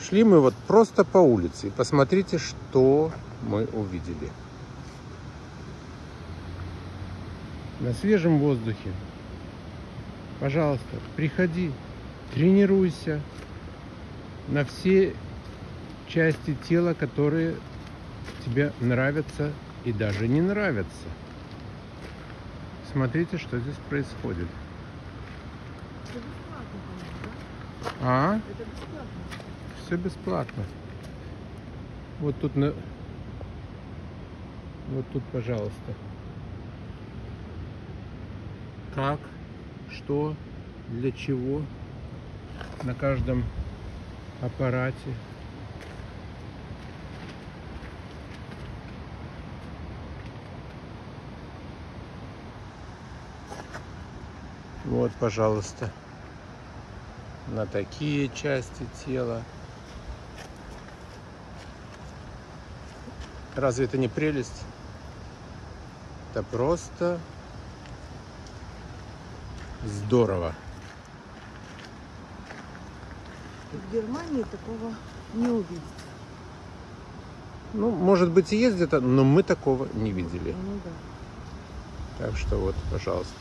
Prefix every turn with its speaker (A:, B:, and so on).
A: Шли мы вот просто по улице. И посмотрите, что мы увидели. На свежем воздухе. Пожалуйста, приходи, тренируйся на все части тела, которые тебе нравятся и даже не нравятся. Смотрите, что здесь происходит.
B: Это бесплатно, по-моему, да?
A: А?
B: Это бесплатно.
A: Все бесплатно. Вот тут, пожалуйста. Как, что, для чего на каждом аппарате. Вот, пожалуйста, на такие части тела. Разве это не прелесть? Это просто здорово.
B: В Германии такого не увидите.
A: Ну, может быть, и есть где-то, но мы такого не видели.
B: Ну да.
A: Так что вот, пожалуйста.